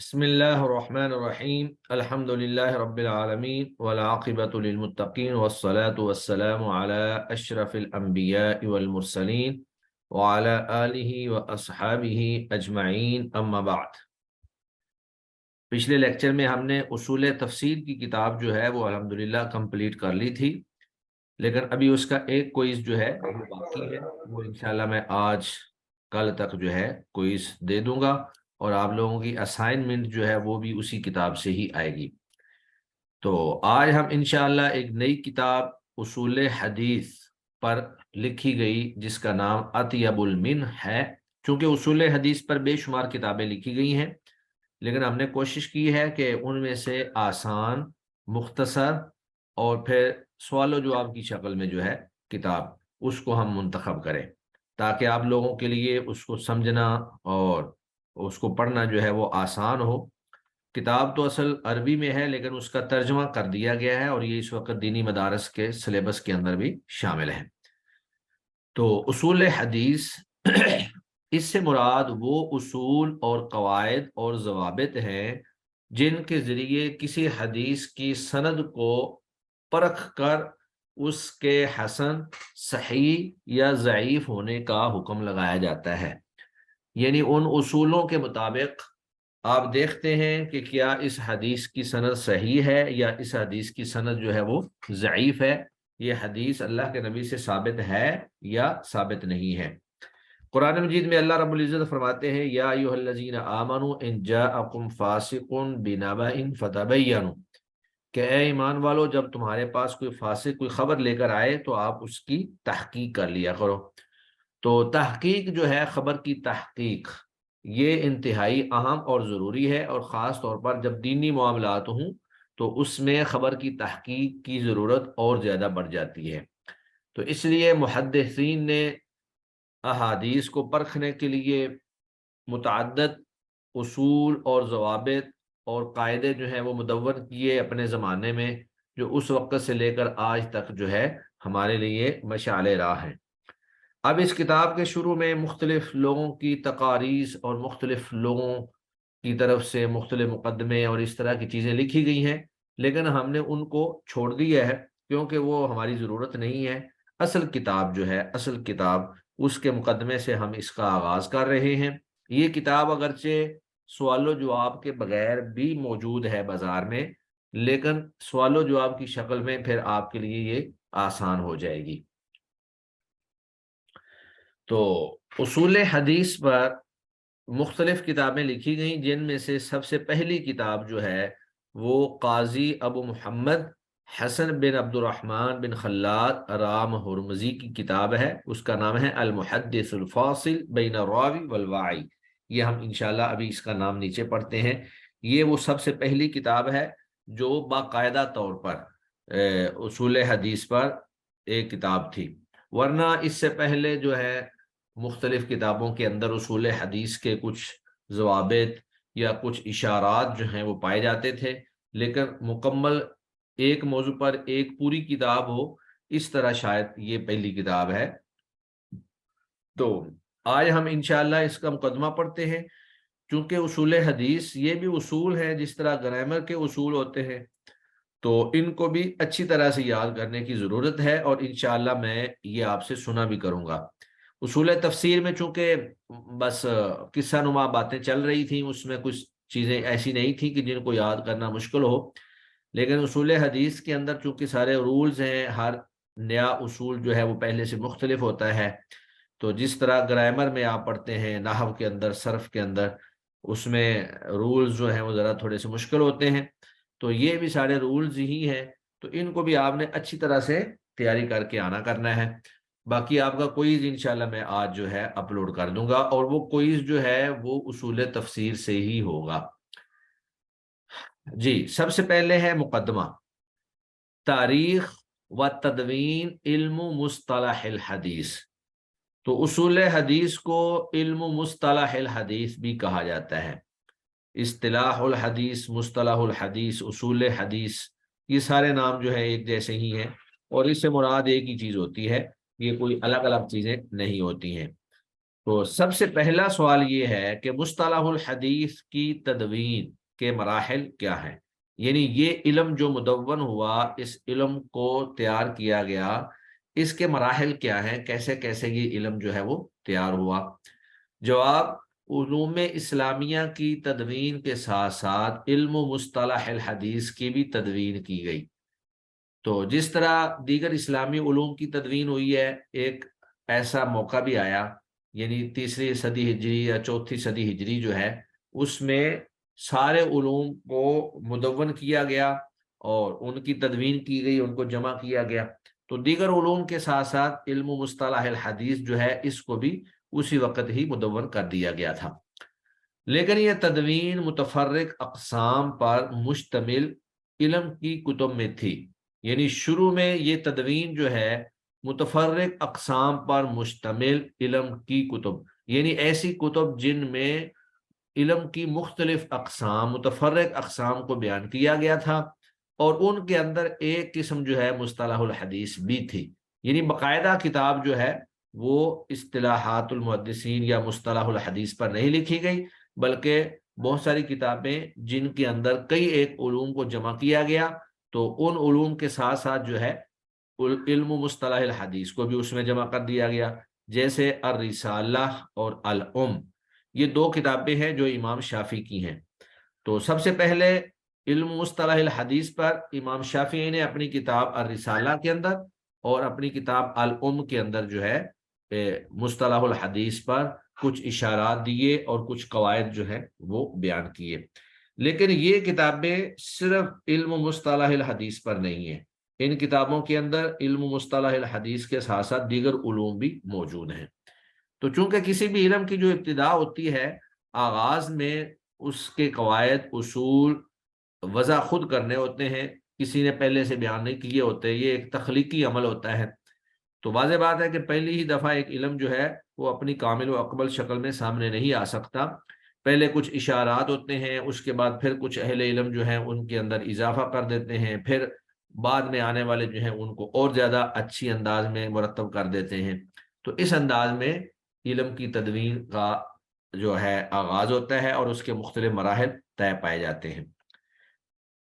بسم اللہ الرحمن الرحیم الحمد للہ رب العالمین والعاقبۃ للمتقین والصلاة والسلام علی اشرف الانبیاء والمرسلین وعلی آلہ واصحابہ اجمعین اما بعد۔ پچھلے لیکچر میں ہم نے اصول تفسیر کی کتاب جو ہے وہ الحمدللہ کمپلیٹ کر لی تھی، لیکن ابھی اس کا ایک کوئز جو ہے وہ باقی ہے، وہ انشاءاللہ میں آج کل تک جو ہے کوئز دے دوں گا، اور آپ لوگوں کی اسائنمنٹ جو ہے وہ بھی اسی کتاب سے ہی آئے گی۔ تو آج ہم انشاءاللہ ایک نئی کتاب اصول حدیث پر لکھی گئی جس کا نام اطیب المنح ہے۔ چونکہ اصول حدیث پر بے شمار کتابیں لکھی گئی ہیں، لیکن ہم نے کوشش کی ہے کہ ان میں سے آسان، مختصر اور پھر سوال و جواب کی شکل میں جو ہے کتاب اس کو ہم منتخب کریں، تاکہ آپ لوگوں کے لیے اس کو سمجھنا اور اس کو پڑھنا جو ہے وہ آسان ہو۔ کتاب تو اصل عربی میں ہے، لیکن اس کا ترجمہ کر دیا گیا ہے، اور یہ اس وقت دینی مدارس کے سلیبس کے اندر بھی شامل ہے۔ تو اصول حدیث اس سے مراد وہ اصول اور قواعد اور ضوابط ہیں جن کے ذریعے کسی حدیث کی سند کو پرکھ کر اس کے حسن، صحیح یا ضعیف ہونے کا حکم لگایا جاتا ہے۔ یعنی ان اصولوں کے مطابق آپ دیکھتے ہیں کہ کیا اس حدیث کی سند صحیح ہے یا اس حدیث کی سند جو ہے وہ ضعیف ہے، یہ حدیث اللہ کے نبی سے ثابت ہے یا ثابت نہیں ہے۔ قرآن مجید میں اللہ رب العزت فرماتے ہیں یا ایھا الذین آمنوا ان جاءکم فاسق بنبأ فتبینوا، کہ اے ایمان والو جب تمہارے پاس کوئی فاسق کوئی خبر لے کر آئے تو آپ اس کی تحقیق کر لیا کرو۔ تو تحقیق جو ہے، خبر کی تحقیق، یہ انتہائی اہم اور ضروری ہے، اور خاص طور پر جب دینی معاملات ہوں تو اس میں خبر کی تحقیق کی ضرورت اور زیادہ بڑھ جاتی ہے۔ تو اس لیے محدثین نے احادیث کو پرکھنے کے لیے متعدد اصول اور ضوابط اور قاعدے جو ہیں وہ مدون کیے اپنے زمانے میں، جو اس وقت سے لے کر آج تک جو ہے ہمارے لیے مشعل راہ ہیں۔ اب اس کتاب کے شروع میں مختلف لوگوں کی تقاریض اور مختلف لوگوں کی طرف سے مختلف مقدمے اور اس طرح کی چیزیں لکھی گئی ہیں، لیکن ہم نے ان کو چھوڑ دیا ہے کیونکہ وہ ہماری ضرورت نہیں ہے۔ اصل کتاب جو ہے، اصل کتاب، اس کے مقدمے سے ہم اس کا آغاز کر رہے ہیں۔ یہ کتاب اگرچہ سوال و جواب کے بغیر بھی موجود ہے بازار میں، لیکن سوال و جواب کی شکل میں پھر آپ کے لیے یہ آسان ہو جائے گی۔ تو اصول حدیث پر مختلف کتابیں لکھی گئیں، جن میں سے سب سے پہلی کتاب جو ہے وہ قاضی ابو محمد حسن بن عبد الرحمن بن خلاد رام ہرمزی کی کتاب ہے۔ اس کا نام ہے المحدث الفاصل بین الراوی والواعی۔ یہ ہم انشاءاللہ ابھی اس کا نام نیچے پڑھتے ہیں۔ یہ وہ سب سے پہلی کتاب ہے جو باقاعدہ طور پر اصول حدیث پر ایک کتاب تھی، ورنہ اس سے پہلے جو ہے مختلف کتابوں کے اندر اصول حدیث کے کچھ ضوابط یا کچھ اشارات جو ہیں وہ پائے جاتے تھے، لیکن مکمل ایک موضوع پر ایک پوری کتاب ہو، اس طرح شاید یہ پہلی کتاب ہے۔ تو آج ہم انشاءاللہ اس کا مقدمہ پڑھتے ہیں۔ چونکہ اصول حدیث یہ بھی اصول ہیں، جس طرح گرامر کے اصول ہوتے ہیں، تو ان کو بھی اچھی طرح سے یاد کرنے کی ضرورت ہے، اور انشاءاللہ میں یہ آپ سے سنا بھی کروں گا۔ اصول تفسیر میں چونکہ بس قصہ نما باتیں چل رہی تھیں، اس میں کچھ چیزیں ایسی نہیں تھیں کہ جن کو یاد کرنا مشکل ہو، لیکن اصول حدیث کے اندر چونکہ سارے رولز ہیں، ہر نیا اصول جو ہے وہ پہلے سے مختلف ہوتا ہے۔ تو جس طرح گرامر میں آپ پڑھتے ہیں، نحو کے اندر، صرف کے اندر، اس میں رولز جو ہیں وہ ذرا تھوڑے سے مشکل ہوتے ہیں، تو یہ بھی سارے رولز ہی ہیں، تو ان کو بھی آپ نے اچھی طرح سے تیاری کر کے آنا کرنا ہے۔ باقی آپ کا کوئز انشاءاللہ میں آج جو ہے اپلوڈ کر دوں گا، اور وہ کوئز جو ہے وہ اصول تفسیر سے ہی ہوگا۔ جی، سب سے پہلے ہے مقدمہ، تاریخ و تدوین علم مصطلح الحدیث۔ تو اصول حدیث کو علم مصطلح الحدیث بھی کہا جاتا ہے۔ اصطلاح الحدیث، مصطلح الحدیث، اصول حدیث، یہ سارے نام جو ہے ایک جیسے ہی ہیں، اور اس سے مراد ایک ہی چیز ہوتی ہے، یہ کوئی الگ الگ چیزیں نہیں ہوتی ہیں۔ تو سب سے پہلا سوال یہ ہے کہ مصطلح الحدیث کی تدوین کے مراحل کیا ہیں، یعنی یہ علم جو مدون ہوا، اس علم کو تیار کیا گیا، اس کے مراحل کیا ہیں، کیسے کیسے یہ علم جو ہے وہ تیار ہوا۔ جواب، علوم اسلامیہ کی تدوین کے ساتھ ساتھ علم و مصطلح الحدیث کی بھی تدوین کی گئی۔ تو جس طرح دیگر اسلامی علوم کی تدوین ہوئی ہے، ایک ایسا موقع بھی آیا، یعنی تیسری صدی ہجری یا چوتھی صدی ہجری جو ہے، اس میں سارے علوم کو مدون کیا گیا اور ان کی تدوین کی گئی، ان کو جمع کیا گیا۔ تو دیگر علوم کے ساتھ ساتھ علم و مصطلح الحدیث جو ہے، اس کو بھی اسی وقت ہی مدون کر دیا گیا تھا۔ لیکن یہ تدوین متفرق اقسام پر مشتمل علم کی کتب میں تھی، یعنی شروع میں یہ تدوین جو ہے متفرق اقسام پر مشتمل علم کی کتب، یعنی ایسی کتب جن میں علم کی مختلف اقسام، متفرق اقسام کو بیان کیا گیا تھا، اور ان کے اندر ایک قسم جو ہے مصطلح الحدیث بھی تھی، یعنی باقاعدہ کتاب جو ہے وہ اصطلاحات المحدثین یا مصطلح الحدیث پر نہیں لکھی گئی، بلکہ بہت ساری کتابیں جن کے اندر کئی ایک علوم کو جمع کیا گیا، تو ان علوم کے ساتھ ساتھ جو ہے علم و مصطلح الحدیث کو بھی اس میں جمع کر دیا گیا، جیسے الرسالہ اور الام، یہ دو کتابیں ہیں جو امام شافعی کی ہیں۔ تو سب سے پہلے علم مصطلح الحدیث پر امام شافعی نے اپنی کتاب الرسالہ کے اندر اور اپنی کتاب الام کے اندر جو ہے مصطلح الحدیث پر کچھ اشارات دیے اور کچھ قواعد جو ہے وہ بیان کیے۔ لیکن یہ کتابیں صرف علم مصطلح الحدیث پر نہیں ہیں، ان کتابوں کے اندر علم مصطلح الحدیث کے ساتھ ساتھ دیگر علوم بھی موجود ہیں۔ تو چونکہ کسی بھی علم کی جو ابتدا ہوتی ہے، آغاز میں اس کے قواعد، اصول وضع خود کرنے ہوتے ہیں، کسی نے پہلے سے بیان نہیں کیے ہوتے، یہ ایک تخلیقی عمل ہوتا ہے۔ تو واضح بات ہے کہ پہلی ہی دفعہ ایک علم جو ہے وہ اپنی کامل و اکمل شکل میں سامنے نہیں آ سکتا، پہلے کچھ اشارات ہوتے ہیں، اس کے بعد پھر کچھ اہل علم جو ہیں ان کے اندر اضافہ کر دیتے ہیں، پھر بعد میں آنے والے جو ہیں ان کو اور زیادہ اچھی انداز میں مرتب کر دیتے ہیں۔ تو اس انداز میں علم کی تدوین کا جو ہے آغاز ہوتا ہے اور اس کے مختلف مراحل طے پائے جاتے ہیں۔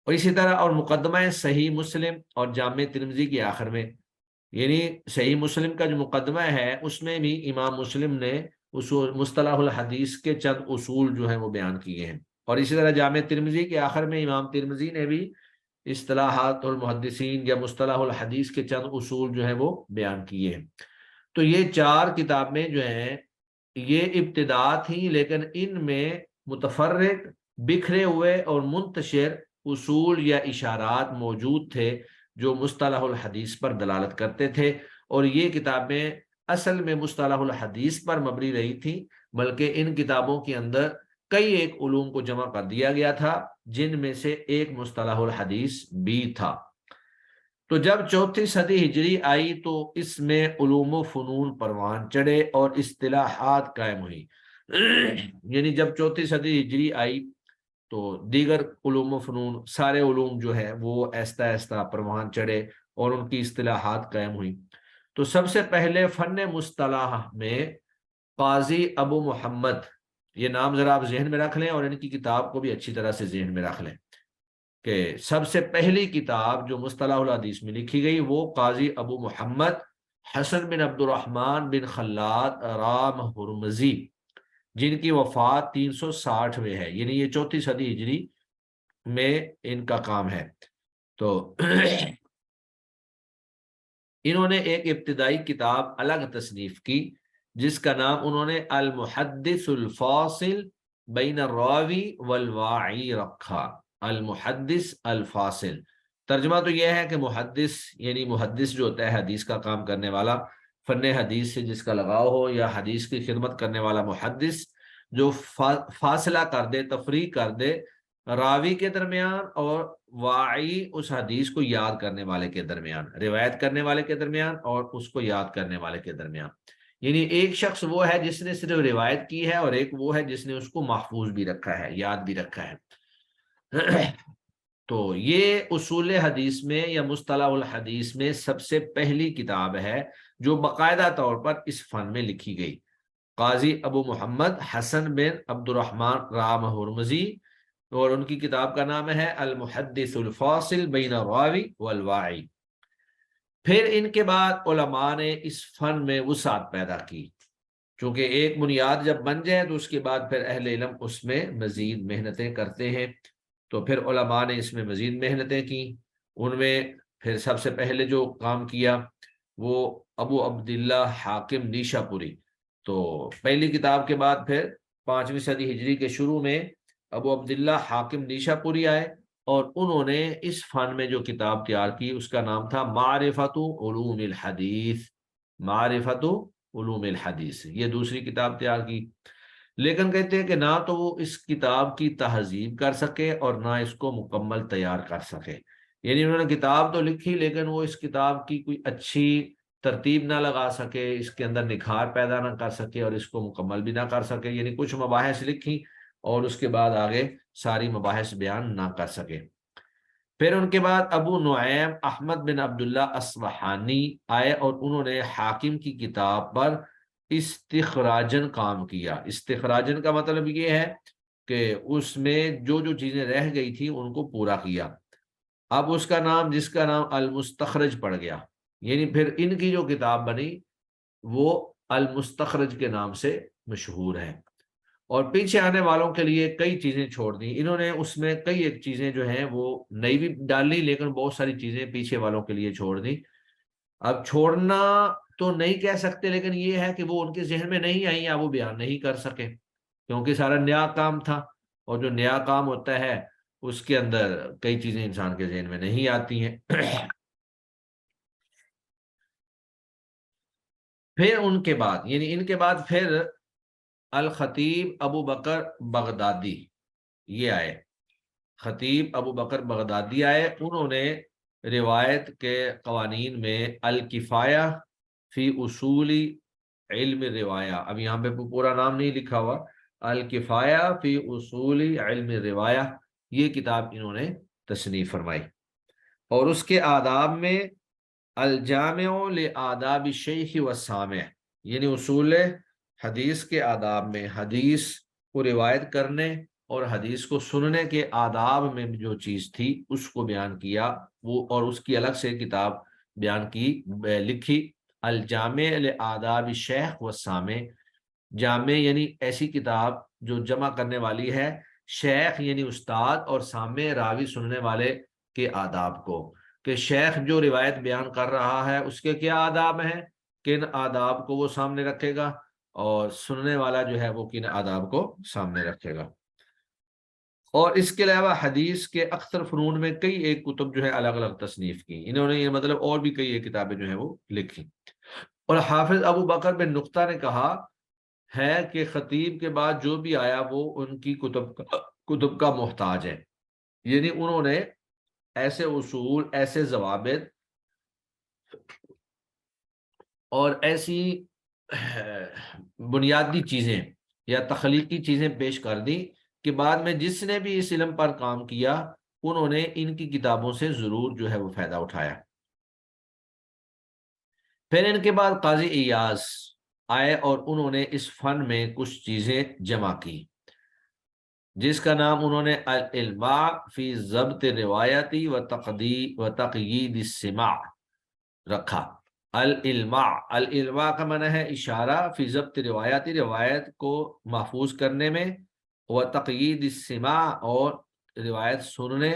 اور اسی طرح اور مقدمہ صحیح مسلم اور جامع ترمذی کے آخر میں، یعنی صحیح مسلم کا جو مقدمہ ہے اس میں بھی امام مسلم نے اصول مصطلح الحدیث کے چند اصول جو ہیں وہ بیان کیے ہیں، اور اسی طرح جامع ترمذی کے آخر میں امام ترمذی نے بھی اصطلاحات المحدثین یا مصطلح الحدیث کے چند اصول جو ہیں وہ بیان کیے ہیں۔ تو یہ چار کتابیں جو ہیں یہ ابتدا تھیں، لیکن ان میں متفرق، بکھرے ہوئے اور منتشر اصول یا اشارات موجود تھے جو مصطلح الحدیث پر دلالت کرتے تھے، اور یہ کتابیں اصل میں مصطلح الحدیث پر مبنی رہی تھیں، بلکہ ان کتابوں کے اندر کئی ایک علوم کو جمع کر دیا گیا تھا، جن میں سے ایک مصطلح الحدیث بھی تھا۔ تو جب چوتھی صدی ہجری آئی تو اس میں علوم و فنون پروان چڑھے اور اصطلاحات قائم ہوئی، یعنی جب چوتھی صدی ہجری آئی تو دیگر علوم و فنون، سارے علوم جو ہے وہ ایستا ایستا پروان چڑھے اور ان کی اصطلاحات قائم ہوئی۔ تو سب سے پہلے فن مصطلح میں قاضی ابو محمد، یہ نام ذرا آپ ذہن میں رکھ لیں اور ان کی کتاب کو بھی اچھی طرح سے ذہن میں رکھ لیں کہ سب سے پہلی کتاب جو مصطلح الحدیث میں لکھی گئی وہ قاضی ابو محمد حسن بن عبد الرحمن بن خلاد رام ہرمزی، جن کی وفات 360 میں ہے، یعنی یہ چوتھی صدی ہجری میں ان کا کام ہے۔ تو انہوں نے ایک ابتدائی کتاب الگ تصنیف کی جس کا نام انہوں نے المحدث الفاصل بین الراوی والواعی رکھا۔ المحدث الفاصل، ترجمہ تو یہ ہے کہ محدث یعنی محدث جو ہوتا ہے حدیث کا کام کرنے والا، فن حدیث سے جس کا لگاؤ ہو، یا حدیث کی خدمت کرنے والا محدث جو فاصلہ کر دے، تفریق کر دے راوی کے درمیان اور واعی اس حدیث کو یاد کرنے والے کے درمیان، روایت کرنے والے کے درمیان اور اس کو یاد کرنے والے کے درمیان، یعنی ایک شخص وہ ہے جس نے صرف روایت کی ہے اور ایک وہ ہے جس نے اس کو محفوظ بھی رکھا ہے، یاد بھی رکھا ہے۔ تو یہ اصول حدیث میں یا مصطلح الحدیث میں سب سے پہلی کتاب ہے جو باقاعدہ طور پر اس فن میں لکھی گئی۔ قاضی ابو محمد حسن بن عبد الرحمن رام ہرمزی، اور ان کی کتاب کا نام ہے المحدث الفاصل بین الراوی والواعی۔ پھر ان کے بعد علماء نے اس فن میں وسعت پیدا کی، چونکہ ایک بنیاد جب بن جائے تو اس کے بعد پھر اہل علم اس میں مزید محنتیں کرتے ہیں، تو پھر علماء نے اس میں مزید محنتیں کی۔ ان میں پھر سب سے پہلے جو کام کیا وہ ابو عبداللہ حاکم نیشا پوری، تو پہلی کتاب کے بعد پھر 5ویں صدی ہجری کے شروع میں ابو عبداللہ حاکم نیشا پوری آئے، اور انہوں نے اس فن میں جو کتاب تیار کی اس کا نام تھا معرفت علوم الحدیث، معرفت علوم الحدیث، یہ دوسری کتاب تیار کی۔ لیکن کہتے ہیں کہ نہ تو وہ اس کتاب کی تہذیب کر سکے اور نہ اس کو مکمل تیار کر سکے، یعنی انہوں نے کتاب تو لکھی لیکن وہ اس کتاب کی کوئی اچھی ترتیب نہ لگا سکے، اس کے اندر نکھار پیدا نہ کر سکے اور اس کو مکمل بھی نہ کر سکے، یعنی کچھ مباحث لکھی اور اس کے بعد آگے ساری مباحث بیان نہ کر سکے۔ پھر ان کے بعد ابو نعیم احمد بن عبداللہ اصبہانی آئے اور انہوں نے حاکم کی کتاب پر استخراجن کام کیا۔ استخراجن کا مطلب یہ ہے کہ اس میں جو جو چیزیں رہ گئی تھی ان کو پورا کیا۔ اب اس کا نام، جس کا نام المستخرج پڑ گیا، یعنی پھر ان کی جو کتاب بنی وہ المستخرج کے نام سے مشہور ہے۔ اور پیچھے آنے والوں کے لیے کئی چیزیں چھوڑ دی انہوں نے، اس میں کئی ایک چیزیں جو ہیں وہ نئی بھی ڈال لی لیکن بہت ساری چیزیں پیچھے والوں کے لیے چھوڑ دی۔ اب چھوڑنا تو نہیں کہہ سکتے، لیکن یہ ہے کہ وہ ان کے ذہن میں نہیں آئی یا وہ بیان نہیں کر سکے، کیونکہ سارا نیا کام تھا، اور جو نیا کام ہوتا ہے اس کے اندر کئی چیزیں انسان کے ذہن میں نہیں آتی ہیں۔ پھر ان کے بعد، یعنی ان کے بعد پھر الخطیب ابو بکر بغدادی یہ آئے، خطیب ابو بکر بغدادی آئے، انہوں نے روایت کے قوانین میں الکفایہ فی اصول علم روایہ، اب یہاں پہ پورا نام نہیں لکھا ہوا، الکفایہ فی اصول علم روایہ، یہ کتاب انہوں نے تصنیف فرمائی۔ اور اس کے آداب میں الجامع لآداب الشیخ والسامع، یعنی اصول حدیث کے آداب میں حدیث کو روایت کرنے اور حدیث کو سننے کے آداب میں جو چیز تھی اس کو بیان کیا وہ، اور اس کی الگ سے کتاب بیان کی لکھی، الجامع لآداب الشیخ والسامع۔ جامع یعنی ایسی کتاب جو جمع کرنے والی ہے شیخ یعنی استاد اور سامع راوی سننے والے کے آداب کو، کہ شیخ جو روایت بیان کر رہا ہے اس کے کیا آداب ہیں، کن آداب کو وہ سامنے رکھے گا، اور سننے والا جو ہے وہ کن آداب کو سامنے رکھے گا۔ اور اس کے علاوہ حدیث کے اکثر فنون میں کئی ایک کتب جو ہے الگ الگ تصنیف کی انہوں نے، یہ مطلب اور بھی کئی ایک کتابیں جو ہیں وہ لکھی۔ اور حافظ ابو بکر بن نقطہ نے کہا ہے کہ خطیب کے بعد جو بھی آیا وہ ان کی کتب کا محتاج ہے، یعنی انہوں نے ایسے اصول، ایسے ضوابط اور ایسی بنیادی چیزیں یا تخلیقی چیزیں پیش کر دی کہ بعد میں جس نے بھی اس علم پر کام کیا انہوں نے ان کی کتابوں سے ضرور جو ہے وہ فائدہ اٹھایا۔ پھر ان کے بعد قاضی ایاز آئے اور انہوں نے اس فن میں کچھ چیزیں جمع کی، جس کا نام انہوں نے الالماع فی ضبط روایتی و تقیید السماع رکھا۔ الالماع، الالماع کا معنی ہے اشارہ، فی ضبط روایتی روایت کو محفوظ کرنے میں، و تقیید السماع اور روایت سننے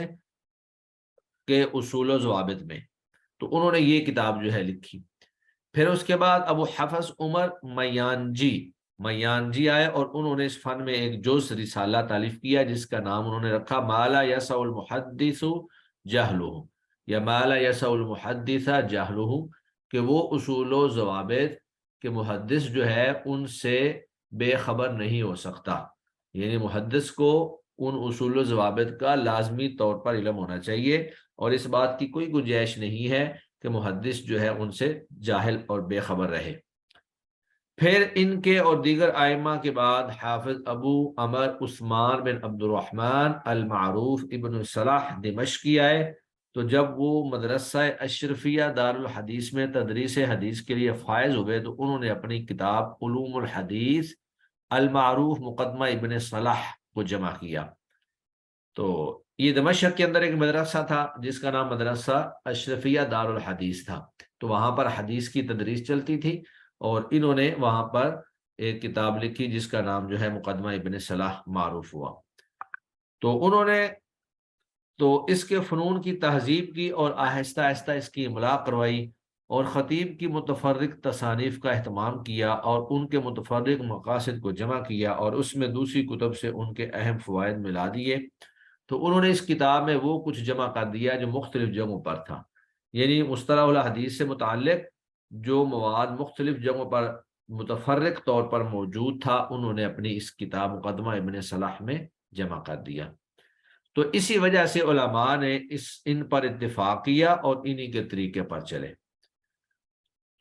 کے اصول و ضوابط میں، تو انہوں نے یہ کتاب جو ہے لکھی۔ پھر اس کے بعد ابو حفص عمر میانجی آئے اور انہوں نے اس فن میں ایک جز رسالہ تالیف کیا جس کا نام انہوں نے رکھا ما لا یسع المحدث جہلہ، یا ما لا یسع المحدث جہلہ، کہ وہ اصول و ضوابط کہ محدث جو ہے ان سے بے خبر نہیں ہو سکتا، یعنی محدث کو ان اصول و ضوابط کا لازمی طور پر علم ہونا چاہیے، اور اس بات کی کوئی گنجائش نہیں ہے کہ محدث جو ہے ان سے جاہل اور بے خبر رہے۔ پھر ان کے اور دیگر ائمہ کے بعد حافظ ابو عمر عثمان بن عبد الرحمن المعروف ابن صلاح دمشقی آئے، تو جب وہ مدرسہ اشرفیہ دارالحدیث میں تدریس حدیث کے لیے فائز ہوئے تو انہوں نے اپنی کتاب علوم الحدیث المعروف مقدمہ ابن صلاح کو جمع کیا۔ تو یہ دمشق کے اندر ایک مدرسہ تھا جس کا نام مدرسہ اشرفیہ دارالحدیث تھا، تو وہاں پر حدیث کی تدریس چلتی تھی، اور انہوں نے وہاں پر ایک کتاب لکھی جس کا نام جو ہے مقدمہ ابن صلاح معروف ہوا۔ تو انہوں نے تو اس کے فنون کی تہذیب کی اور آہستہ آہستہ اس کی املاء کروائی، اور خطیب کی متفرق تصانیف کا اہتمام کیا اور ان کے متفرق مقاصد کو جمع کیا، اور اس میں دوسری کتب سے ان کے اہم فوائد ملا دیے۔ تو انہوں نے اس کتاب میں وہ کچھ جمع کر دیا جو مختلف جگہوں پر تھا، یعنی مصطلح الحدیث سے متعلق جو مواد مختلف جگہوں پر متفرق طور پر موجود تھا، انہوں نے اپنی اس کتاب مقدمہ ابن صلاح میں جمع کر دیا۔ تو اسی وجہ سے علماء نے ان پر اتفاق کیا اور انہی کے طریقے پر چلے۔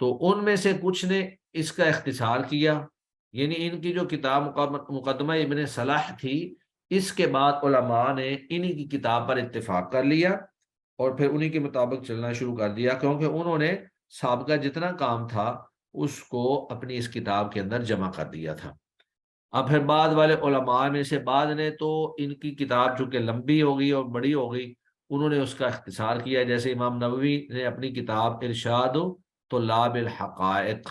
تو ان میں سے کچھ نے اس کا اختصار کیا، یعنی ان کی جو کتاب مقدمہ ابن صلاح تھی، اس کے بعد علماء نے انہی کی کتاب پر اتفاق کر لیا اور پھر انہی کے مطابق چلنا شروع کر دیا، کیونکہ انہوں نے سابقہ جتنا کام تھا اس کو اپنی اس کتاب کے اندر جمع کر دیا تھا۔ اب پھر بعد والے علماء میں سے بعد نے تو ان کی کتاب چونکہ لمبی ہو گئی اور بڑی ہو گئی، انہوں نے اس کا اختصار کیا، جیسے امام نووی نے اپنی کتاب ارشاد طلاب الحقائق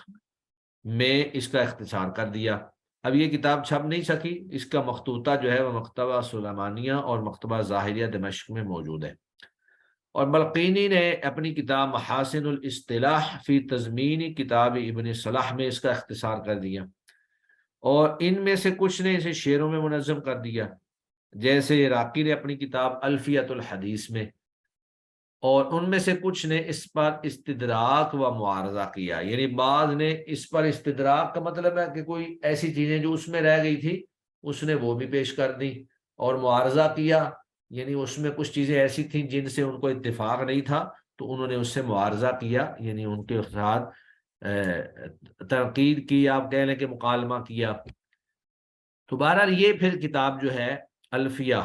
میں اس کا اختصار کر دیا۔ اب یہ کتاب چھپ نہیں سکی، اس کا مخطوطہ جو ہے وہ مکتبہ سلیمانیہ اور مکتبہ ظاہریہ دمشق میں موجود ہے۔ اور بلقینی نے اپنی کتاب محاسن الاصطلاح فی تضمین کتاب ابن صلاح میں اس کا اختصار کر دیا، اور ان میں سے کچھ نے اسے شعروں میں منظم کر دیا، جیسے عراقی نے اپنی کتاب الفیۃ الحدیث میں، اور ان میں سے کچھ نے اس پر استدراک و معارضہ کیا، یعنی بعض نے اس پر استدراک کا مطلب ہے کہ کوئی ایسی چیزیں جو اس میں رہ گئی تھی اس نے وہ بھی پیش کر دی، اور معارضہ کیا یعنی اس میں کچھ چیزیں ایسی تھیں جن سے ان کو اتفاق نہیں تھا تو انہوں نے اس سے معارضہ کیا، یعنی ان کے ساتھ تنقید کی، آپ کہہ لیں کہ مکالمہ کیا۔ تو بہرحال یہ پھر کتاب جو ہے الفیہ،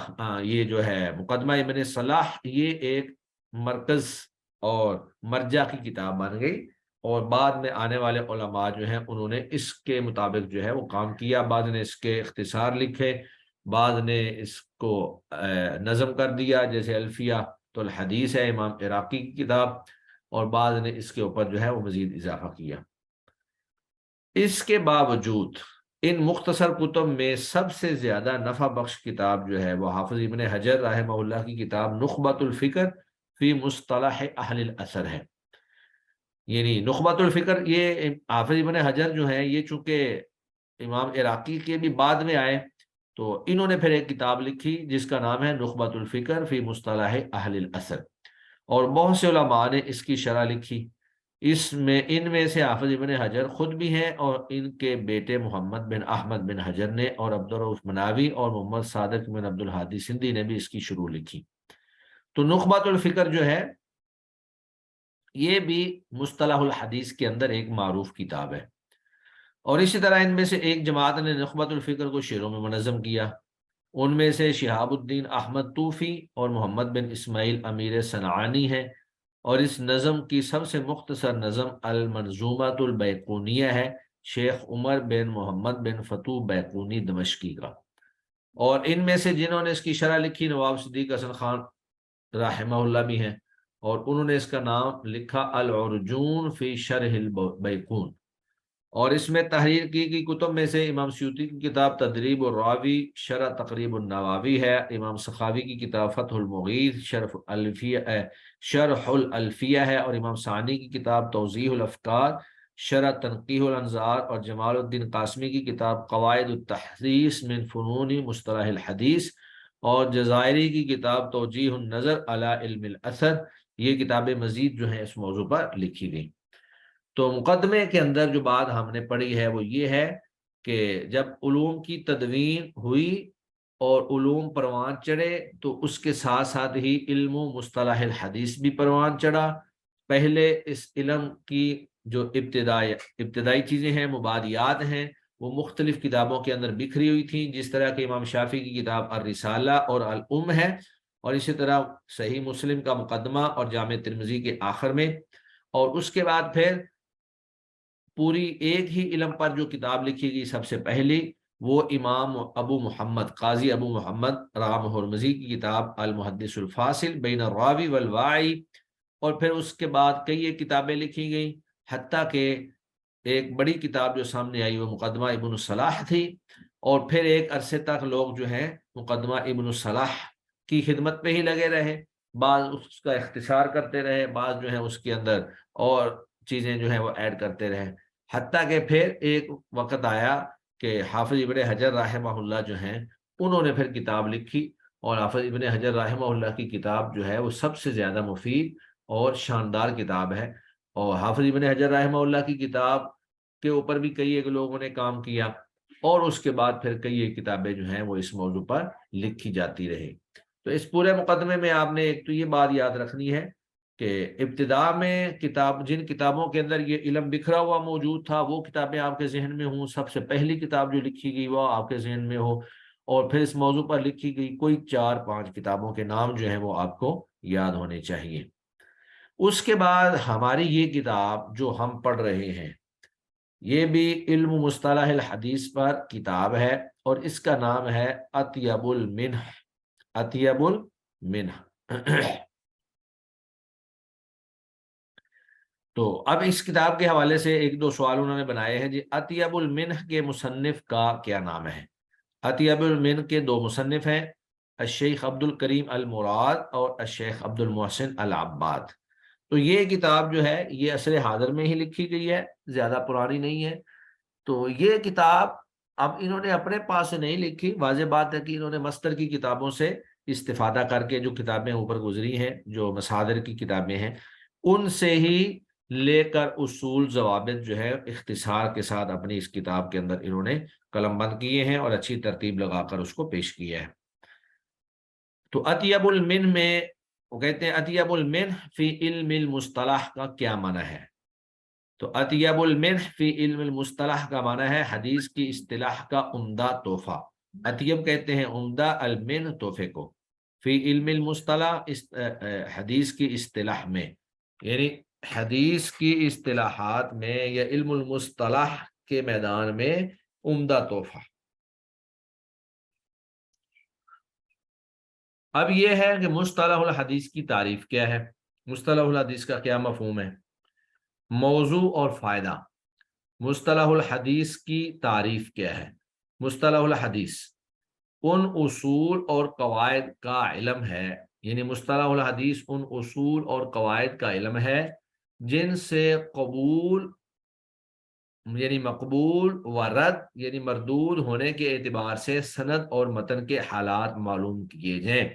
یہ جو ہے مقدمہ ابن صلاح، یہ ایک مرکز اور مرجع کی کتاب بن گئی، اور بعد میں آنے والے علماء جو ہیں انہوں نے اس کے مطابق جو ہے وہ کام کیا، بعض نے اس کے اختصار لکھے، بعض نے اس کو نظم کر دیا، جیسے الفیہ تو الحدیث ہے امام عراقی کی کتاب، اور بعض نے اس کے اوپر جو ہے وہ مزید اضافہ کیا۔ اس کے باوجود ان مختصر کتب میں سب سے زیادہ نفع بخش کتاب جو ہے وہ حافظ ابن حجر رحمہ اللہ کی کتاب نخبۃ الفکر فی مصطلح اہل الاثر ہے۔ یعنی نخبۃ الفکر، یہ حافظ ابن حجر جو ہیں یہ چونکہ امام عراقی کے بھی بعد میں آئے، تو انہوں نے پھر ایک کتاب لکھی جس کا نام ہے نخبۃ الفکر فی مصطلح اہل الاثر، اور بہت سے علماء نے اس کی شرح لکھی۔ ان میں سے حافظ ابن حجر خود بھی ہیں، اور ان کے بیٹے محمد بن احمد بن حجر نے، اور عبدالرؤف مناوی اور محمد صادق بن عبد الحادی سندھی نے بھی اس کی شروح لکھی۔ تو نخبۃ الفکر جو ہے یہ بھی مصطلح الحدیث کے اندر ایک معروف کتاب ہے، اور اسی طرح ان میں سے ایک جماعت نے نخبۃ الفکر کو شعروں میں منظم کیا، ان میں سے شہاب الدین احمد طوفی اور محمد بن اسماعیل امیر صنعانی ہیں، اور اس نظم کی سب سے مختصر نظم المنظومۃ البیقونیہ ہے، شیخ عمر بن محمد بن فتوح بیقونی دمشقی کا۔ اور ان میں سے جنہوں نے اس کی شرح لکھی نواب صدیق حسن خان رحمہ اللہ بھی ہیں، اور انہوں نے اس کا نام لکھا العرجون فی شرح البیقون۔ اور اس میں تحریر کی گئی کتب میں سے امام سیوطی کی کتاب تدریب الراوی شرح تقریب النواوی ہے، امام سخاوی کی کتاب فتح المغیث شرح الالفیہ ہے، اور امام ثانی کی کتاب توضیح الافکار شرح تنقیح الانظار، اور جمال الدین قاسمی کی کتاب قواعد التحدیث من فنون مصطلح الحدیث، اور جزائری کی کتاب توجیہ النظر علی علم الاثر۔ یہ کتابیں مزید جو ہیں اس موضوع پر لکھی گئی۔ تو مقدمے کے اندر جو بات ہم نے پڑھی ہے وہ یہ ہے کہ جب علوم کی تدوین ہوئی اور علوم پروان چڑھے تو اس کے ساتھ ساتھ ہی علم و مصطلح الحدیث بھی پروان چڑھا۔ پہلے اس علم کی جو ابتدائی چیزیں ہیں، مبادیات ہیں، وہ مختلف کتابوں کے اندر بکھری ہوئی تھیں، جس طرح کہ امام شافعی کی کتاب الرسالہ اور الام ہے، اور اسی طرح صحیح مسلم کا مقدمہ اور جامع ترمذی کے آخر میں، اور اس کے بعد پھر پوری ایک ہی علم پر جو کتاب لکھی گئی سب سے پہلی، وہ امام ابو محمد قاضی ابو محمد رام ہرمزی کی کتاب المحدث الفاصل بین الراوی والواعی، اور پھر اس کے بعد کئی ایک کتابیں لکھی گئیں، حتیٰ کہ ایک بڑی کتاب جو سامنے آئی وہ مقدمہ ابن الصلاح تھی، اور پھر ایک عرصے تک لوگ جو ہیں مقدمہ ابن الصلاح کی خدمت پہ ہی لگے رہے، بعض اس کا اختصار کرتے رہے، بعض جو ہے اس کے اندر اور چیزیں جو ہیں وہ ایڈ کرتے رہے، حتیٰ کہ پھر ایک وقت آیا کہ حافظ ابن حجر رحمہ اللہ جو ہیں انہوں نے پھر کتاب لکھی، اور حافظ ابن حجر رحمہ اللہ کی کتاب جو ہے وہ سب سے زیادہ مفید اور شاندار کتاب ہے، اور حافظ ابن حجر رحمہ اللہ کی کتاب کے اوپر بھی کئی ایک لوگوں نے کام کیا، اور اس کے بعد پھر کئی ایک کتابیں جو ہیں وہ اس موضوع پر لکھی جاتی رہی۔ تو اس پورے مقدمے میں آپ نے ایک تو یہ بات یاد رکھنی ہے کہ ابتدا میں جن کتابوں کے اندر یہ علم بکھرا ہوا موجود تھا وہ کتابیں آپ کے ذہن میں ہوں، سب سے پہلی کتاب جو لکھی گئی وہ آپ کے ذہن میں ہو، اور پھر اس موضوع پر لکھی گئی کوئی 4-5 کتابوں کے نام جو ہیں وہ آپ کو یاد ہونے چاہیے۔ اس کے بعد ہماری یہ کتاب جو ہم پڑھ رہے ہیں یہ بھی علم مصطلح الحدیث پر کتاب ہے، اور اس کا نام ہے اطیب المنح، اطیب المنح۔ تو اب اس کتاب کے حوالے سے ایک دو سوال انہوں نے بنائے ہیں جی، اطیب المنح کے مصنف کا کیا نام ہے؟ اطیب المنح کے 2 مصنف ہیں، الشیخ عبد الکریم المراد اور الشیخ عبد المحسن العباد۔ تو یہ کتاب جو ہے یہ عصر حاضر میں ہی لکھی گئی ہے، زیادہ پرانی نہیں ہے۔ تو یہ کتاب اب انہوں نے اپنے پاس سے نہیں لکھی، واضح بات ہے کہ انہوں نے مصدر کی کتابوں سے استفادہ کر کے جو کتابیں اوپر گزری ہیں، جو مصادر کی کتابیں ہیں، ان سے ہی لے کر اصول ضوابط جو ہے اختصار کے ساتھ اپنی اس کتاب کے اندر انہوں نے قلم بند کیے ہیں اور اچھی ترتیب لگا کر اس کو پیش کیا ہے۔ تو اطیب المنح میں وہ کہتے ہیں اطیب المنح فی علم المصطلح کا کیا معنی ہے؟ تو اطیب المنح فی علم المصطلح کا معنی ہے حدیث کی اصطلاح کا عمدہ تحفہ۔ اطیب کہتے ہیں عمدہ، المنح تحفے کو، فی علم المصطلح حدیث کی اصطلاح میں، یعنی حدیث کی اصطلاحات میں یا علم المصطلح کے میدان میں عمدہ تحفہ۔ اب یہ ہے کہ مصطلح الحدیث کی تعریف کیا ہے، مصطلح الحدیث کا کیا مفہوم ہے، موضوع اور فائدہ۔ مصطلح الحدیث کی تعریف کیا ہے؟ مصطلح الحدیث ان اصول اور قواعد کا علم ہے، یعنی مصطلح الحدیث ان اصول اور قواعد کا علم ہے جن سے قبول یعنی مقبول و رد یعنی مردود ہونے کے اعتبار سے سند اور متن کے حالات معلوم کیے جائیں،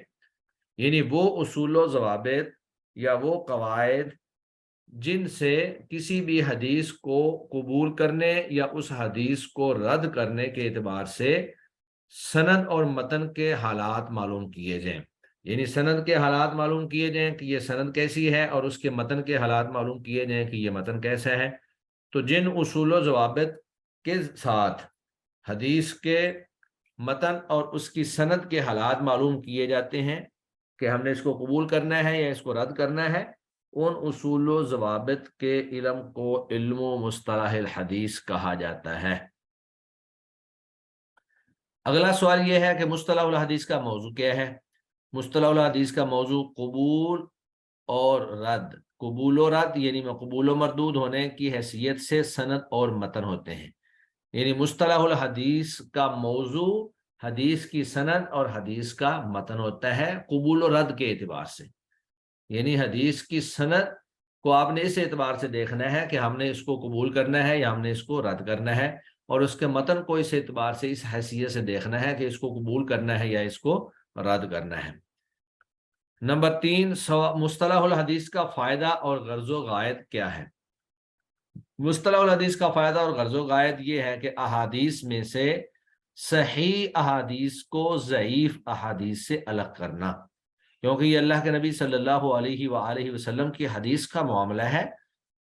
یعنی وہ اصول و ضوابط یا وہ قواعد جن سے کسی بھی حدیث کو قبول کرنے یا اس حدیث کو رد کرنے کے اعتبار سے سند اور متن کے حالات معلوم کیے جائیں، یعنی سند کے حالات معلوم کیے جائیں کہ یہ سند کیسی ہے، اور اس کے متن کے حالات معلوم کیے جائیں کہ یہ متن کیسا ہے۔ تو جن اصول و ضوابط کے ساتھ حدیث کے متن اور اس کی سند کے حالات معلوم کیے جاتے ہیں کہ ہم نے اس کو قبول کرنا ہے یا اس کو رد کرنا ہے، ان اصول و ضوابط کے علم کو علم و مصطلح الحدیث کہا جاتا ہے۔ اگلا سوال یہ ہے کہ مصطلح الحدیث کا موضوع کیا ہے؟ مصطلح الحدیث کا موضوع قبول اور رد، قبول و رد یعنی مقبول و مردود ہونے کی حیثیت سے سند اور متن ہوتے ہیں، یعنی مصطلح الحدیث کا موضوع حدیث کی سند اور حدیث کا متن ہوتا ہے قبول و رد کے اعتبار سے، یعنی حدیث کی سند کو آپ نے اس اعتبار سے دیکھنا ہے کہ ہم نے اس کو قبول کرنا ہے یا ہم نے اس کو رد کرنا ہے، اور اس کے متن کو اس اعتبار سے اس حیثیت سے دیکھنا ہے کہ اس کو قبول کرنا ہے یا اس کو رد کرنا ہے۔ نمبر 3، مصطلح الحدیث کا فائدہ اور غرض و غائد کیا ہے؟ مصطلح الحدیث کا فائدہ اور غرض و غائد یہ ہے کہ احادیث میں سے صحیح احادیث کو ضعیف احادیث سے الگ کرنا، کیونکہ یہ اللہ کے نبی صلی اللہ علیہ وآلہ وسلم کی حدیث کا معاملہ ہے،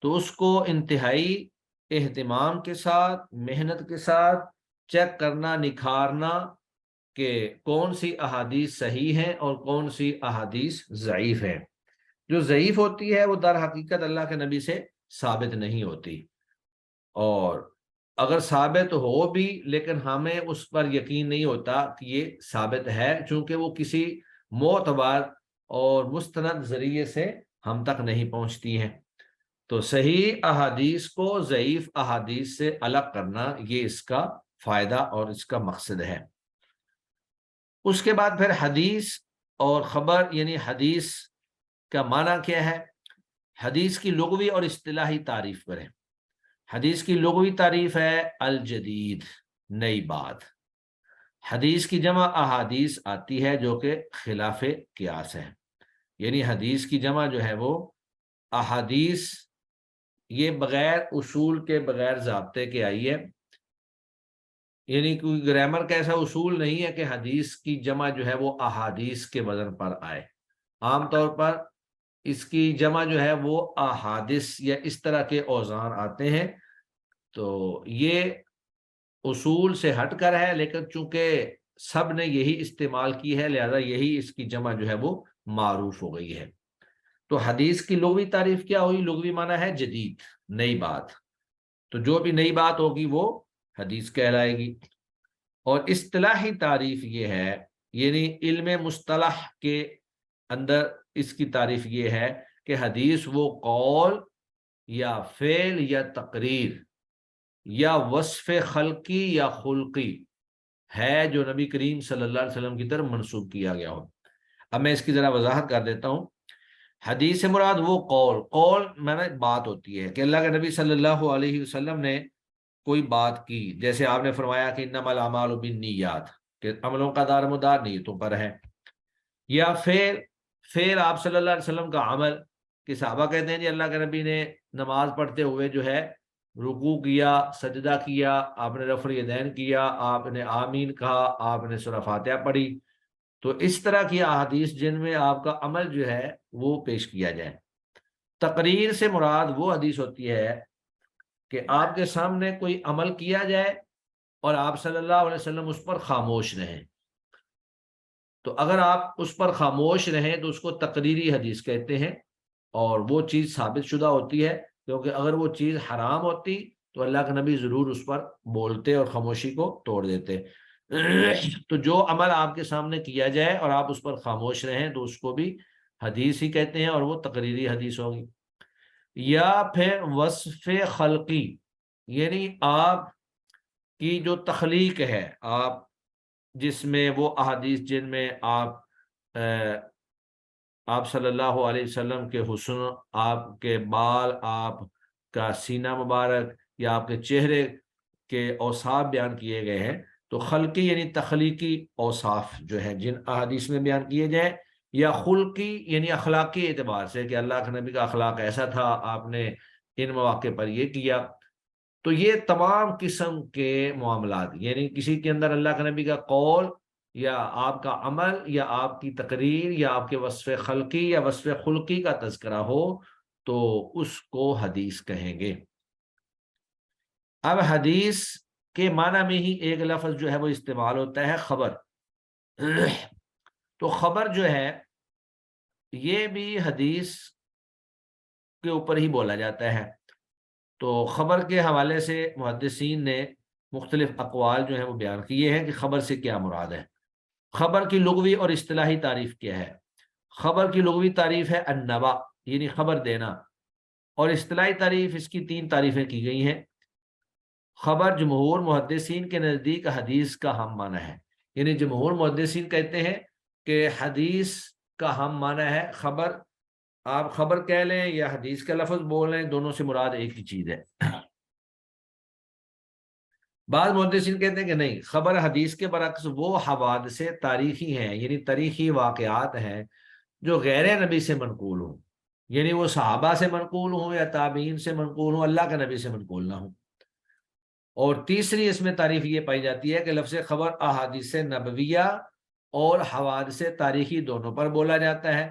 تو اس کو انتہائی اہتمام کے ساتھ محنت کے ساتھ چیک کرنا، نکھارنا کہ کون سی احادیث صحیح ہیں اور کون سی احادیث ضعیف ہیں۔ جو ضعیف ہوتی ہے وہ در حقیقت اللہ کے نبی سے ثابت نہیں ہوتی، اور اگر ثابت ہو بھی لیکن ہمیں اس پر یقین نہیں ہوتا کہ یہ ثابت ہے، چونکہ وہ کسی معتبر اور مستند ذریعے سے ہم تک نہیں پہنچتی ہیں۔ تو صحیح احادیث کو ضعیف احادیث سے الگ کرنا، یہ اس کا فائدہ اور اس کا مقصد ہے۔ اس کے بعد پھر حدیث اور خبر، یعنی حدیث کا معنی کیا ہے، حدیث کی لغوی اور اصطلاحی تعریف کریں۔ حدیث کی لغوی تعریف ہے الجدید، نئی بات۔ حدیث کی جمع احادیث آتی ہے جو کہ خلاف قیاس ہے، یعنی حدیث کی جمع جو ہے وہ احادیث، یہ بغیر اصول کے، بغیر ضابطے کے آئی ہے، یعنی کوئی گرامر کا ایسا اصول نہیں ہے کہ حدیث کی جمع جو ہے وہ احادیث کے وزن پر آئے۔ عام طور پر اس کی جمع جو ہے وہ احادث یا اس طرح کے اوزان آتے ہیں، تو یہ اصول سے ہٹ کر ہے، لیکن چونکہ سب نے یہی استعمال کی ہے لہذا یہی اس کی جمع جو ہے وہ معروف ہو گئی ہے۔ تو حدیث کی لغوی تعریف کیا ہوئی؟ لغوی معنی ہے جدید، نئی بات، تو جو بھی نئی بات ہوگی وہ حدیث کہلائے گی۔ اور اصطلاحی تعریف یہ ہے، یعنی علم مصطلح کے اندر اس کی تعریف یہ ہے کہ حدیث وہ قول یا فعل یا تقریر یا وصف خلقی یا خلقی ہے جو نبی کریم صلی اللہ علیہ وسلم کی طرف منسوب کیا گیا ہو۔ اب میں اس کی ذرا وضاحت کر دیتا ہوں۔ حدیث سے مراد وہ قول میں نے بات ہوتی ہے کہ اللہ کے نبی صلی اللہ علیہ وسلم نے کوئی بات کی، جیسے آپ نے فرمایا کہ انما الاعمال بالنیات، کہ عملوں کا دار مدار نیتوں پر ہے، یا فعل آپ صلی اللہ علیہ وسلم کا عمل، کہ صحابہ کہتے ہیں جی اللہ کے نبی نے نماز پڑھتے ہوئے جو ہے رکوع کیا، سجدہ کیا، آپ نے رفع الیدین کیا، آپ نے آمین کہا، آپ نے سورہ فاتحہ پڑھی۔ تو اس طرح کی احادیث جن میں آپ کا عمل جو ہے وہ پیش کیا جائے۔ تقریر سے مراد وہ حدیث ہوتی ہے کہ آپ کے سامنے کوئی عمل کیا جائے اور آپ صلی اللہ علیہ وسلم اس پر خاموش رہیں۔ تو اگر آپ اس پر خاموش رہیں تو اس کو تقریری حدیث کہتے ہیں، اور وہ چیز ثابت شدہ ہوتی ہے، کیونکہ اگر وہ چیز حرام ہوتی تو اللہ کے نبی ضرور اس پر بولتے اور خاموشی کو توڑ دیتے۔ تو جو عمل آپ کے سامنے کیا جائے اور آپ اس پر خاموش رہیں تو اس کو بھی حدیث ہی کہتے ہیں، اور وہ تقریری حدیث ہوگی۔ یا پھر وصف خلقی، یعنی آپ کی جو تخلیق ہے، آپ جس میں وہ احادیث جن میں آپ صلی اللہ علیہ وسلم کے حسن، آپ کے بال، آپ کا سینہ مبارک یا آپ کے چہرے کے اوصاف بیان کیے گئے ہیں، تو خلقی یعنی تخلیقی اوصاف جو ہیں جن احادیث میں بیان کیے جائیں، یا خلقی یعنی اخلاقی اعتبار سے کہ اللہ کے نبی کا اخلاق ایسا تھا، آپ نے ان مواقع پر یہ کیا۔ تو یہ تمام قسم کے معاملات، یعنی کسی کے اندر اللہ کے نبی کا قول یا آپ کا عمل یا آپ کی تقریر یا آپ کے وصف خلقی یا وصف خلقی کا تذکرہ ہو تو اس کو حدیث کہیں گے۔ اب حدیث کے معنی میں ہی ایک لفظ جو ہے وہ استعمال ہوتا ہے، خبر۔ تو خبر جو ہے یہ بھی حدیث کے اوپر ہی بولا جاتا ہے۔ تو خبر کے حوالے سے محدثین نے مختلف اقوال جو ہیں وہ بیان کیے ہیں کہ خبر سے کیا مراد ہے۔ خبر کی لغوی اور اصطلاحی تعریف کیا ہے؟ خبر کی لغوی تعریف ہے النبا، یعنی خبر دینا، اور اصطلاحی تعریف اس کی 3 تعریفیں کی گئی ہیں۔ خبر جمہور محدثین کے نزدیک حدیث کا ہم معنی ہے، یعنی جمہور محدثین کہتے ہیں کہ حدیث کا ہم معنی ہے خبر، آپ خبر کہہ لیں یا حدیث کا لفظ بول لیں، دونوں سے مراد ایک ہی چیز ہے۔ بعض محدثین کہتے ہیں کہ نہیں، خبر حدیث کے برعکس وہ حوادث تاریخی ہیں، یعنی تاریخی واقعات ہیں جو غیر نبی سے منقول ہوں، یعنی وہ صحابہ سے منقول ہوں یا تابعین سے منقول ہوں، اللہ کے نبی سے منقول نہ ہوں۔ اور تیسری اس میں تعریف یہ پائی جاتی ہے کہ لفظ خبر احادیث نبویہ اور حوادث تاریخی دونوں پر بولا جاتا ہے،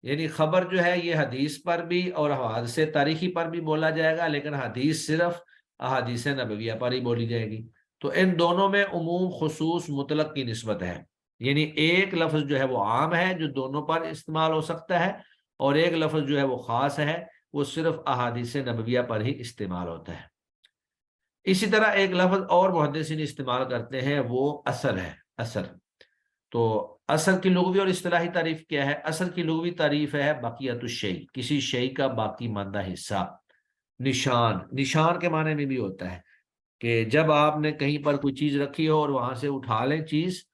یعنی خبر جو ہے یہ حدیث پر بھی اور حوادث تاریخی پر بھی بولا جائے گا، لیکن حدیث صرف احادیث نبویہ پر ہی بولی جائے گی۔ تو ان دونوں میں عموم خصوص مطلق کی نسبت ہے، یعنی ایک لفظ جو ہے وہ عام ہے جو دونوں پر استعمال ہو سکتا ہے، اور ایک لفظ جو ہے وہ خاص ہے، وہ صرف احادیث نبویہ پر ہی استعمال ہوتا ہے۔ اسی طرح ایک لفظ اور محدثین استعمال کرتے ہیں، وہ اثر ہے۔ اثر، تو اثر کی لغوی اور اصطلاحی تعریف کیا ہے؟ اثر کی لغوی تعریف ہے بقیت الشیء، کسی شیء کا باقی ماندہ حصہ۔ نشان، نشان کے معنی میں بھی ہوتا ہے کہ جب آپ نے کہیں پر کوئی چیز رکھی ہو اور وہاں سے اٹھا لیں چیز،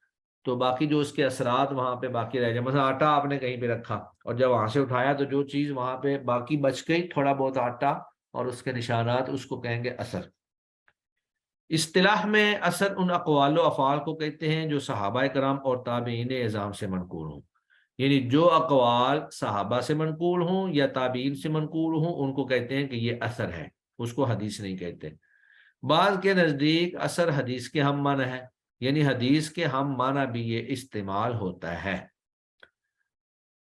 تو باقی جو اس کے اثرات وہاں پہ باقی رہ جائیں۔ مثلا آٹا آپ نے کہیں پہ رکھا اور جب وہاں سے اٹھایا تو جو چیز وہاں پہ باقی بچ گئی، تھوڑا بہت آٹا اور اس کے نشانات، اس کو کہیں گے اثر۔ اصطلاح میں اثر ان اقوال و افعال کو کہتے ہیں جو صحابہ کرام اور تابعین اعظام سے منقول ہوں، یعنی جو اقوال صحابہ سے منقول ہوں یا تابعین سے منقول ہوں ان کو کہتے ہیں کہ یہ اثر ہے، اس کو حدیث نہیں کہتے۔ بعض کے نزدیک اثر حدیث کے ہم معنی ہے، یعنی حدیث کے ہم معنی بھی یہ استعمال ہوتا ہے۔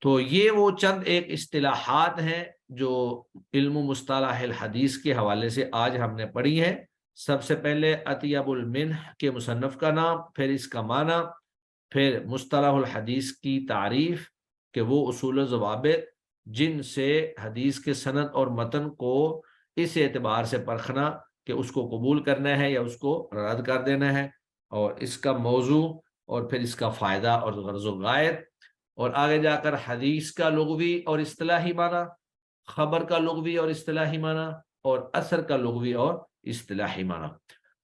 تو یہ وہ چند ایک اصطلاحات ہیں جو علم مصطلح الحدیث کے حوالے سے آج ہم نے پڑھی ہیں۔ سب سے پہلے اطیب المنح کے مصنف کا نام، پھر اس کا معنی، پھر مصطلح الحدیث کی تعریف کہ وہ اصول و ضوابط جن سے حدیث کے سند اور متن کو اس اعتبار سے پرکھنا کہ اس کو قبول کرنا ہے یا اس کو رد کر دینا ہے، اور اس کا موضوع، اور پھر اس کا فائدہ اور غرض و غائب، اور آگے جا کر حدیث کا لغوی اور اصطلاحی معنی، خبر کا لغوی اور اصطلاحی معنی، اور اثر کا لغوی اور اصطلاحی معنی،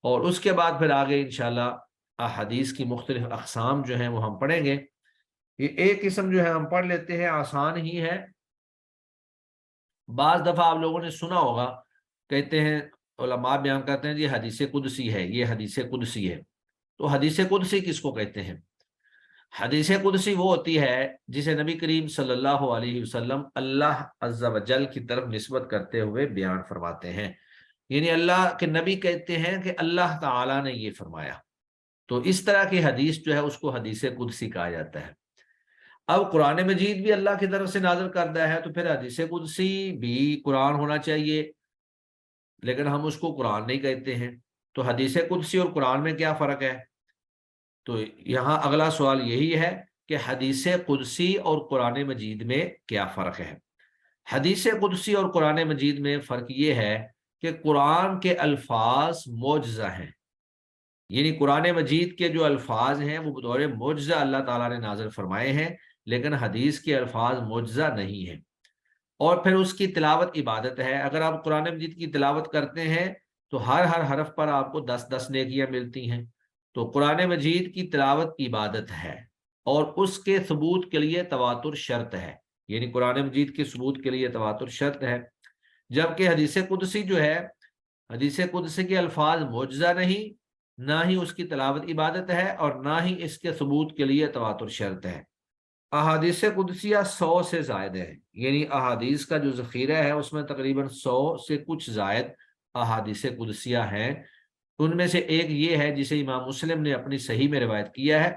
اور اس کے بعد پھر آگے انشاءاللہ احادیث کی مختلف اقسام جو ہیں وہ ہم پڑھیں گے۔ یہ ایک قسم جو ہے ہم پڑھ لیتے ہیں، آسان ہی ہے۔ بعض دفعہ آپ لوگوں نے سنا ہوگا، کہتے ہیں علماء بیان کرتے ہیں جی حدیث قدسی ہے، یہ حدیث قدسی ہے۔ تو حدیث قدسی کس کو کہتے ہیں؟ حدیث قدسی وہ ہوتی ہے جسے نبی کریم صلی اللہ علیہ وسلم اللہ عز و جل کی طرف نسبت کرتے ہوئے بیان فرماتے ہیں، یعنی اللہ کے نبی کہتے ہیں کہ اللہ تعالیٰ نے یہ فرمایا، تو اس طرح کی حدیث جو ہے اس کو حدیث قدسی کہا جاتا ہے۔ اب قرآن مجید بھی اللہ کی طرف سے نازل کردہ ہے، تو پھر حدیث قدسی بھی قرآن ہونا چاہیے، لیکن ہم اس کو قرآن نہیں کہتے ہیں۔ تو حدیث قدسی اور قرآن میں کیا فرق ہے؟ تو یہاں اگلا سوال یہی ہے کہ حدیث قدسی اور قرآن مجید میں کیا فرق ہے؟ حدیث قدسی اور قرآن مجید میں فرق یہ ہے کہ قرآن کے الفاظ معجزہ ہیں، یعنی قرآن مجید کے جو الفاظ ہیں وہ بطور معجزہ اللہ تعالیٰ نے نازل فرمائے ہیں، لیکن حدیث کے الفاظ معجزہ نہیں ہیں۔ اور پھر اس کی تلاوت عبادت ہے۔ اگر آپ قرآن مجید کی تلاوت کرتے ہیں تو ہر حرف پر آپ کو 10 نیکیاں ملتی ہیں۔ تو قرآن مجید کی تلاوت عبادت ہے، اور اس کے ثبوت کے لیے تواتر شرط ہے، یعنی قرآن مجید کے ثبوت کے لیے تواتر شرط ہے۔ جبکہ حدیث قدسی جو ہے، حدیث قدسی کے الفاظ معجزہ نہیں، نہ ہی اس کی تلاوت عبادت ہے، اور نہ ہی اس کے ثبوت کے لیے تواتر شرط ہے۔ احادیث قدسیہ 100 سے زائد ہے، یعنی احادیث کا جو ذخیرہ ہے اس میں تقریباً 100 سے کچھ زائد احادیث قدسیہ ہیں۔ ان میں سے ایک یہ ہے جسے امام مسلم نے اپنی صحیح میں روایت کیا ہے،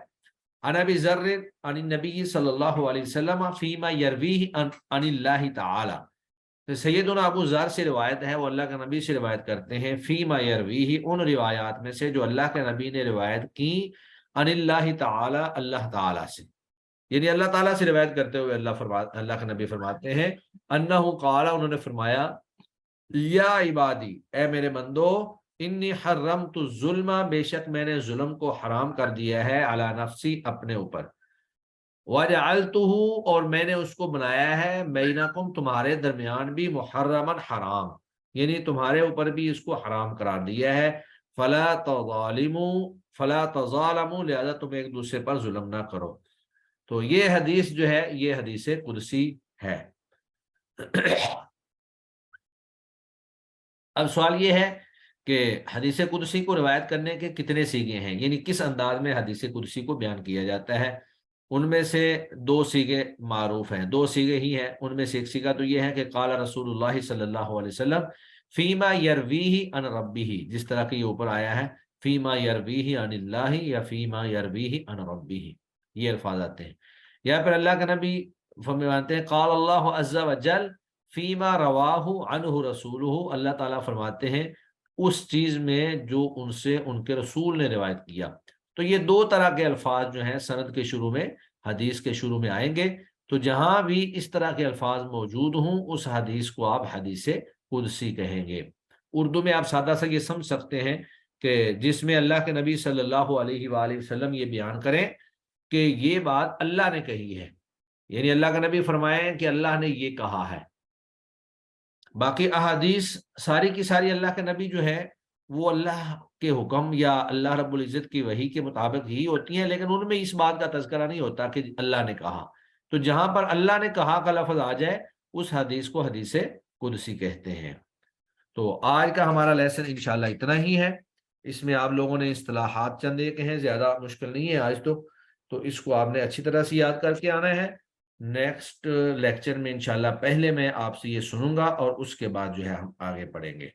عن ابی ذر عن النبی صلی اللہ علیہ وسلم فیما یرویہ عن اللہ تعالی۔ تو سیدنا ابو ذر سے روایت ہے، وہ اللہ کے نبی سے روایت کرتے ہیں، فیما یرویہ، ان روایات میں سے جو اللہ کے نبی نے روایت کی، عن اللہ تعالی، اللہ تعالی سے، یعنی اللہ تعالیٰ سے روایت کرتے ہوئے اللہ کے نبی فرماتے ہیں، انہ قال، انہوں نے فرمایا، یا عبادی، اے میرے بندو، انی حرمت الظلم، بے شک میں نے ظلم کو حرام کر دیا ہے، علی نفسی، اپنے اوپر، وجعلتہ، اور میں نے اس کو بنایا ہے، بینکم، تمہارے درمیان بھی، محرما، حرام، یعنی تمہارے اوپر بھی اس کو حرام قرار دیا ہے، فلا تظالموا، لہذا تم ایک دوسرے پر ظلم نہ کرو۔ تو یہ حدیث جو ہے یہ حدیث قدسی ہے۔ اب سوال یہ ہے کہ حدیث قدسی کو روایت کرنے کے کتنے سیغے ہیں، یعنی کس انداز میں حدیث قدسی کو بیان کیا جاتا ہے؟ ان میں سے 2 سیغے معروف ہیں، 2 سیغے ہی ہیں۔ ان میں سے ایک سیغہ تو یہ ہے کہ قال رسول اللہ صلی اللہ علیہ وسلم فیما یرویہ عن ربہ، جس طرح کہ یہ اوپر آیا ہے، فیما یرویہ عن اللہ یا فیما یرویہ عن ربہ، یہ الفاظ آتے ہیں۔ یا پھر اللہ کے نبی فرماتے ہیں، قال اللہ عز و جل فیما رواہ عنہ رسولہ، اللہ تعالیٰ فرماتے ہیں اس چیز میں جو ان سے ان کے رسول نے روایت کیا۔ تو یہ دو طرح کے الفاظ جو ہیں سند کے شروع میں، حدیث کے شروع میں آئیں گے، تو جہاں بھی اس طرح کے الفاظ موجود ہوں اس حدیث کو آپ حدیث قدسی کہیں گے۔ اردو میں آپ سادہ سا یہ سمجھ سکتے ہیں کہ جس میں اللہ کے نبی صلی اللہ علیہ وآلہ وسلم یہ بیان کریں کہ یہ بات اللہ نے کہی ہے، یعنی اللہ کا نبی فرمائیں کہ اللہ نے یہ کہا ہے۔ باقی احادیث ساری کی ساری اللہ کے نبی جو ہے وہ اللہ کے حکم یا اللہ رب العزت کی وحی کے مطابق ہی ہوتی ہیں، لیکن ان میں اس بات کا تذکرہ نہیں ہوتا کہ اللہ نے کہا۔ تو جہاں پر اللہ نے کہا کا لفظ آ جائے اس حدیث کو حدیث قدسی کہتے ہیں۔ تو آج کا ہمارا لیسن انشاءاللہ اتنا ہی ہے۔ اس میں آپ لوگوں نے اصطلاحات چند ایک ہیں، زیادہ مشکل نہیں ہے آج تو اس کو آپ نے اچھی طرح سے یاد کر کے آنا ہے۔ نیکسٹ لیکچر میں انشاءاللہ پہلے میں آپ سے یہ سنوں گا اور اس کے بعد جو ہے ہم آگے پڑھیں گے۔